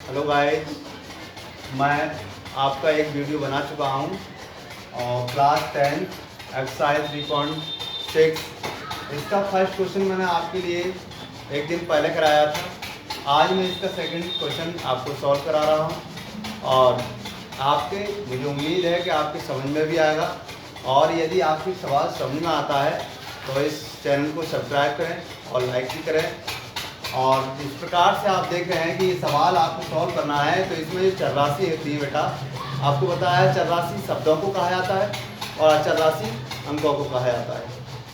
Hello guys, मैं आपका एक वीडियो बना चुका हूँ और क्लास 10 एक्सरसाइज 3.6 इसका फर्स्ट क्वेश्चन मैंने आपके लिए एक दिन पहले कराया था। आज मैं इसका सेकंड क्वेश्चन आपको सॉल्व करा रहा हूँ और मुझे उम्मीद है कि आपके समझ में भी आएगा। और यदि आपकी सवाल समझ में आता है तो इस चैनल को सब्सक्राइब करें और लाइक भी करें। और इस प्रकार से आप देख रहे हैं कि ये सवाल आपको सॉल्व करना है, तो इसमें जो चर राशि होती है बेटा, आपको बताया है चर राशि शब्दों को कहा जाता है और अचर राशि अंकों को कहा जाता है।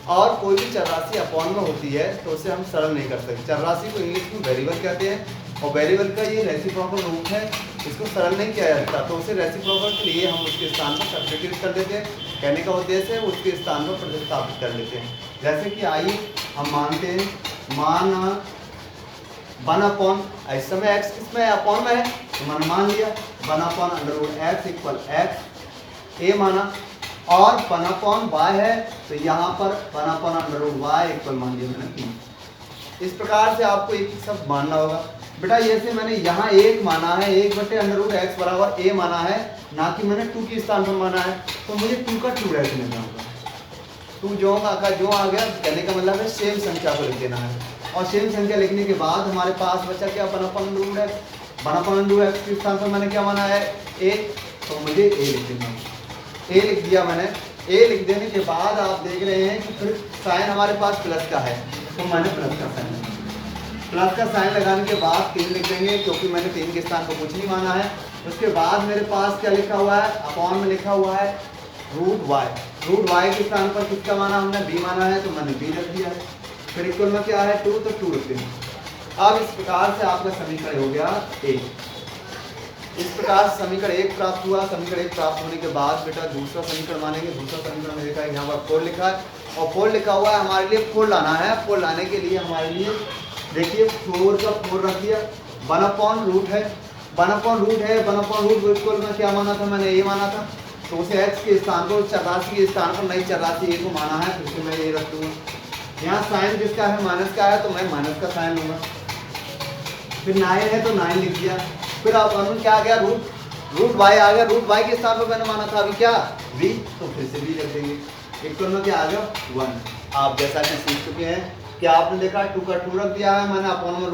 और कोई भी चर राशि अपॉन में होती है तो उसे हम सरल नहीं कर सकते। चर राशि को इंग्लिश में वेरिएबल कहते हैं और वेरिएबल का ये रेसिप्रोकल रूप है, इसको सरल नहीं किया जाता। तो उसे रेसिप्रोकल के लिए हम उसके स्थान पर सब्स्टिट्यूट कर देते हैं। कहने का उद्देश्य है उसके स्थान पर प्रतिस्थापित कर लेते हैं। जैसे कि आइए हम मानते हैं, मान 1 अपॉन, इस समय x किसमें अपॉन में है तो मैंने मान लिया 1 upon under root x equal x a माना, और 1 अपॉन y है तो यहाँ पर 1 upon under root y equal मान लिया मैंने 3। इस प्रकार से आपको एक सब मानना होगा बेटा। जैसे मैंने यहाँ 1 माना है, 1 बटे अंडर रूट x बराबर a माना है, ना कि मैंने 2 के स्थान पर माना है, तो मुझे 2 का 2 रेस लेना होगा। 2 जो आ गया, कहने का मतलब है सेम संख्या को लिख देना है। और सेम संख्या लिखने के बाद हमारे पास बचा क्या, 1 upon root x। 1 upon root x के स्थान पर मैंने क्या माना है a, तो मुझे a लिख देना है। a लिख दिया मैंने। a लिख देने के बाद आप देख रहे हैं कि फिर साइन हमारे पास प्लस का है, तो मैंने प्लस का साइन लगाया। प्लस का साइन लगाने के बाद 3 लिख देंगे, क्योंकि मैंने 3 के स्थान पर कुछ नहीं माना है। उसके बाद मेरे पास क्या लिखा हुआ है, अपॉन में लिखा हुआ है रूट y। रूट y के स्थान पर किसका माना हमने, b माना है, तो मैंने b रख दिया है। फिर इक्वल में क्या है 2, तो 2 रखते हैं। अब इस प्रकार से आपका समीकरण हो गया 1। इस प्रकार से समीकरण 1 प्राप्त हुआ। समीकरण 1 प्राप्त होने के बाद बेटा दूसरा समीकरण मानेंगे। दूसरा समीकरण में देखा है यहाँ पर 4 लिखा है और 4 लिखा हुआ है, हमारे लिए 4 लाना है। 4 लाने के लिए हमारे लिए देखिए 4 का 4 रख दिया। 1 अपॉन रूट है, 1 अपॉन रूट है, 1 अपॉन रूट इक्वल में क्या माना था मैंने, a माना था, तो उसे x के स्थान पर चर राशि के स्थान पर नई चर राशि a को माना है, फिर से मैं ये रख दूंगा। यहाँ साइन किसका है, माइनस का है, तो मैं माइनस का साइन लूंगा। फिर 9 है तो 9 लिख दिया। फिर अब हम क्या आ गया, रूट y आ गया। रूट y के स्थान पर मैंने माना था अभी क्या v, तो फिर से v रख देंगे। इक्वल में क्या आ गया 1। आप जैसा कि सीख चुके हैं कि आपने देखा 2 का 2 रख दिया है मैंने, अपॉन में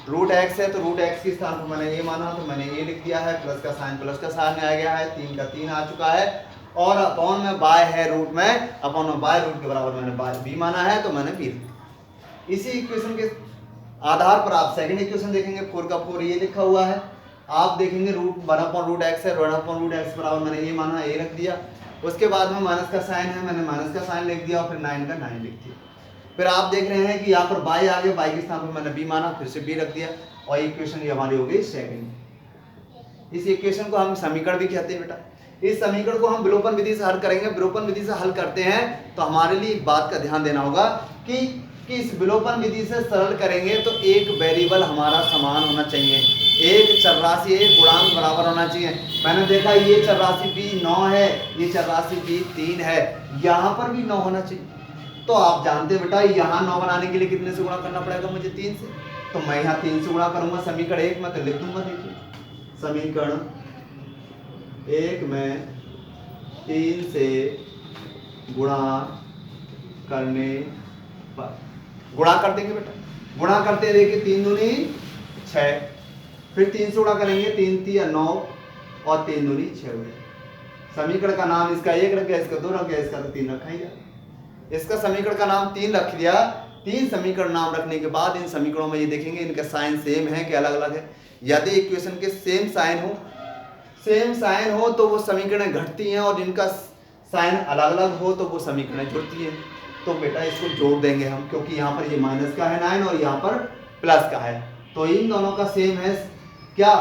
रूट x है, तो रूट x के स्थान पर मैंने a माना, तो मैंने a लिख दिया है। प्लस का साइन आ गया है, 3 का 3 आ चुका है। और अपॉन में बाय है रूट में, अपॉन में बाय रूट के बराबर मैंने बाय b माना है, तो मैंने b। इसी इक्वेशन के आधार पर आप सेकंड इक्वेशन देखेंगे। 4 का 4 ये लिखा हुआ है। आप देखेंगे रूट 1 अपॉन रूट x है, 1 अपॉन रूट x बराबर मैंने a माना, a रख दिया। उसके बाद में माइनस का साइन है, मैंने माइनस का साइन लिख दिया और फिर 9 का 9 लिख दिया। फिर आप देख रहे हैं कि यहाँ पर बाय आ गया, बाय के स्थान पर मैंने b माना, फिर से b रख दिया और इक्वेशन ये हमारी हो गई सेकंड। इस इक्वेशन को हम समीकरण भी कहते हैं बेटा। इस समीकरण को हम विलोपन विधि से हल करेंगे। विलोपन विधि से हल करते हैं तो हमारे लिए एक बात का ध्यान देना होगा कि इस विलोपन विधि से सरल करेंगे तो एक वेरिएबल हमारा समान होना चाहिए, एक चर राशि एक गुणांक बराबर होना चाहिए। मैंने देखा ये चर राशि b 9 है, ये चर राशि b 3 है, यहाँ पर भी 9 होना चाहिए। तो आप जानते हैं बेटा यहाँ 9 बनाने के लिए कितने से गुणा करना पड़ेगा मुझे, 3 से। तो मैं यहाँ 3 से गुणा करूंगा समीकरण 1 में, तो लिख दूंगा। देखिए समीकरण 1 में 3 से गुणा करने पर, गुणा कर देंगे बेटा। गुणा करते हैं, देखिए 3 दूनी 6, फिर 3 से गुणा करेंगे, 3 3 9 और 3 दूनी 6 हो गया। समीकरण का नाम इसका 1 रख गया, इसका 2 रख गया, इसका तो 3 रखा ही गया। इसका समीकरण का नाम 3 रख दिया। 3 समीकरण नाम रखने के बाद इन समीकरणों में ये देखेंगे इनका साइन सेम है कि अलग अलग है। यदि इक्वेशन के सेम साइन हो तो वो समीकरण घटती हैं, और जिनका साइन अलग अलग हो तो वो समीकरण जुड़ती हैं। तो बेटा इसको जोड़ देंगे हम, क्योंकि यहाँ पर ये माइनस का है 9 और यहाँ पर प्लस का है, तो इन दोनों का सेम है क्या,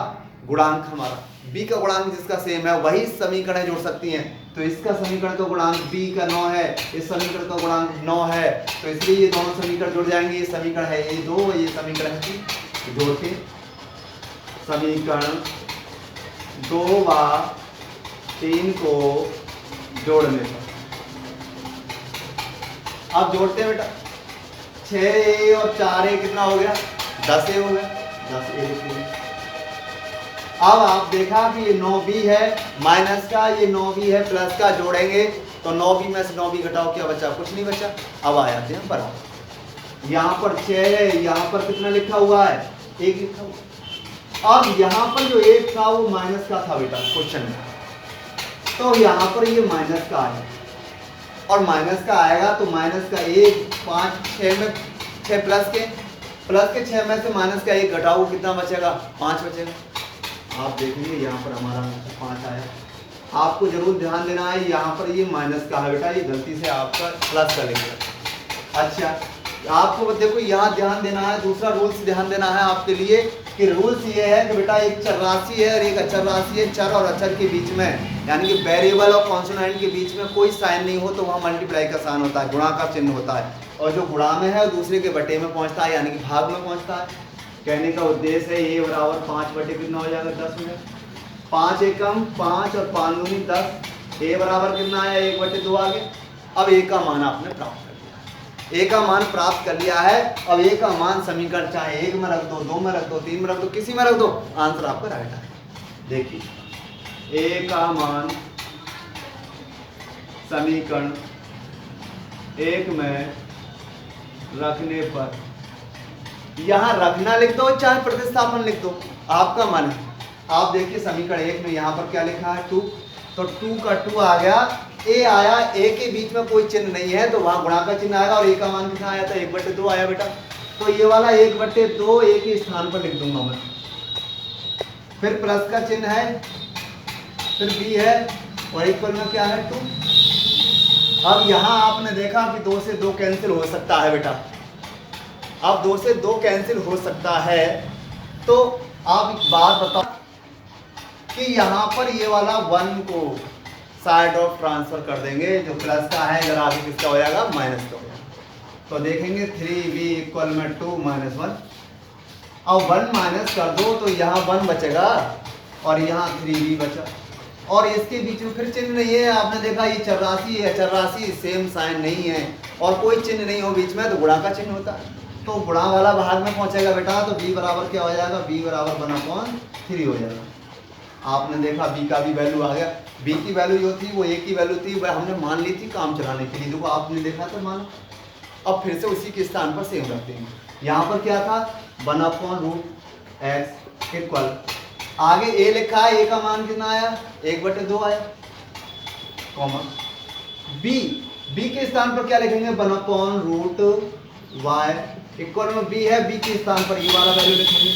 गुणांक हमारा। b का गुणांक जिसका सेम है वही समीकरण जोड़ सकती हैं। तो इसका समीकरण का गुणांक b का 9 है, इस समीकरण का गुणांक 9 है, तो इसलिए ये दोनों समीकरण जुड़ जाएंगे। ये समीकरण है ये 2, ये समीकरण है 3, जोड़ के समीकरण 2 व 3 को जोड़ने पर आप जोड़ते हैं बेटा, 6a और 4a कितना हो गया, 10a हो गया। 10a लिख लीजिए। अब आप देखा कि ये 9b है माइनस का, ये 9b है प्लस का, जोड़ेंगे तो 9b में से 9b घटाओ, क्या बचा? कुछ नहीं बचा। अब आ जाते हैं बराबर। यहाँ पर 6 है, यहाँ पर कितना लिखा हुआ है? 1 लिखा हुआ। अब यहाँ पर जो 1 था वो माइनस का था बेटा क्वेश्चन में, तो यहाँ पर ये माइनस का आएगा, और माइनस का आएगा तो माइनस का 1 5 6 में 6 प्लस के 6 में से माइनस का 1 घटाओ, कितना बचेगा? 5 बचेगा। आप देखेंगे यहाँ पर हमारा 5 आया। आपको जरूर ध्यान देना है, यहाँ पर ये माइनस का है बेटा, ये गलती से आपका प्लस का लिखा। अच्छा, आपको देखो यहाँ ध्यान देना है, दूसरा रूल्स ध्यान देना है आपके लिए कि रूल्स ये है कि बेटा एक चर राशि है और एक अचर राशि है। चर और अचर के बीच में, यानी कि वेरिएबल और कॉन्सोनेंट के बीच में कोई साइन नहीं हो तो वहाँ मल्टीप्लाई का साइन होता है, गुणा का चिन्ह होता है, और जो गुणा में है दूसरे के बटे में पहुँचता है, यानी कि भाग में पहुँचता है। कहने का उद्देश्य है ये बराबर 5 बटे कितना हो जाएगा? 10 में 5 एकम 5 और 5 दूनी 10। ए बराबर कितना आया? 1 बटे 2 आ गया। अब ए का मान आपने प्राप्त कर लिया, ए का मान प्राप्त कर लिया है। अब ए का मान समीकरण चाहे 1 में रख दो, 2 में रख दो, 3 में रख दो, किसी में रख दो, आंसर आपका राइट है। देखिए ए का मान समीकरण 1 में रखने पर, यहाँ रखना लिख दो चाहे प्रतिस्थापन लिख दो, आपका मन है। आप देखिए समीकरण 1 में यहाँ पर क्या लिखा है? 2, तो 2 का 2 आ गया, ए आया, ए के बीच में कोई चिन्ह नहीं है तो वहां गुणा का चिन्ह आएगा, और ए का मान कितना आया था? 1 बटे 2 आया बेटा। तो ये वाला 1 बटे 2 ए के स्थान पर लिख दूंगा मैं। फिर प्लस का चिन्ह है, फिर बी है, और इक्वल में क्या है? 2। अब यहाँ आपने देखा कि 2 से 2 कैंसिल हो सकता है बेटा। अब 2 से 2 कैंसिल हो सकता है, तो आप एक बात बताओ कि यहाँ पर ये वाला 1 को साइड ऑफ ट्रांसफर कर देंगे, जो प्लस का है इधर आगे किसका हो जाएगा? माइनस का हो जाएगा। तो देखेंगे 3b इक्वल में 2 माइनस 1। अब 1 माइनस कर दो तो यहाँ 1 बचेगा और यहाँ 3b बचा, और इसके बीच में फिर चिन्ह नहीं है। आपने देखा ये चर राशि है, चर राशि सेम साइन नहीं है और कोई चिन्ह नहीं हो बीच में तो गुणा का चिन्ह होता है, तो गुणा वाला भाग में पहुंचेगा बेटा। तो b बराबर क्या हो जाएगा? b बराबर 1/3 हो जाएगा। आपने देखा b का भी वैल्यू आ गया। b की वैल्यू जो थी वो a की वैल्यू थी, वह हमने मान ली थी काम चलाने के लिए, देखो आपने देखा था मान। अब फिर से उसी के स्थान पर सेम रखते हैं। यहाँ पर क्या था? 1/√x इक्वल, आगे a लिखा है, a का मान कितना आया? 1 बटे 2 आया, कॉमा b के स्थान पर क्या लिखेंगे? 1/√y इक्वल में b है, b के स्थान पर ये वाला वैल्यू लिखेंगे।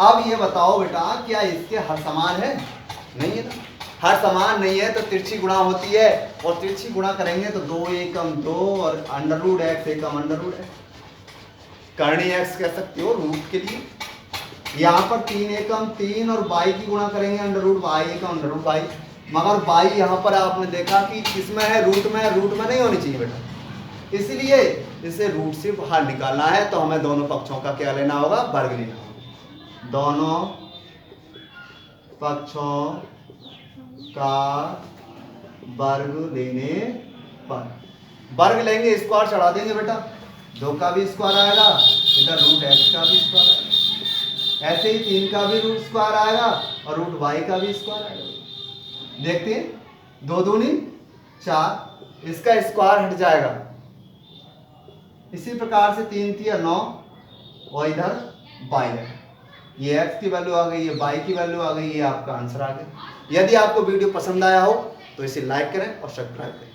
अब ये बताओ बेटा क्या इसके हर समान है? नहीं है ना, हर समान नहीं है तो तिरछी गुणा होती है, और तिरछी गुणा करेंगे तो 2 एकम 2 और √x एकम √x, करणी x कह सकते हो रूट के लिए। यहाँ पर 3 एकम 3 और y की गुणा करेंगे √y एकम √y, मगर y यहाँ पर आपने देखा कि किसमें है? रूट में है, रूट में नहीं होनी चाहिए बेटा, इसलिए इसे रूट से बाहर निकालना है। तो हमें दोनों पक्षों का क्या लेना होगा? वर्ग लेना होगा। दोनों पक्षों का वर्ग लेने पर, वर्ग लेंगे स्क्वायर चढ़ा देंगे बेटा, 2 का भी स्क्वायर आएगा, इधर √x का भी स्क्वायर आएगा, ऐसे ही 3 का भी रूट स्क्वायर आएगा और √y का भी स्क्वायर आएगा। देखते हैं 2 दूनी 4, इसका स्क्वायर हट जाएगा। इसी प्रकार से 3 3 9 और इधर 22, ये x की वैल्यू आ गई, ये y की वैल्यू आ गई, ये आपका आंसर आ गया। यदि आपको वीडियो पसंद आया हो तो इसे लाइक करें और सब्सक्राइब करें।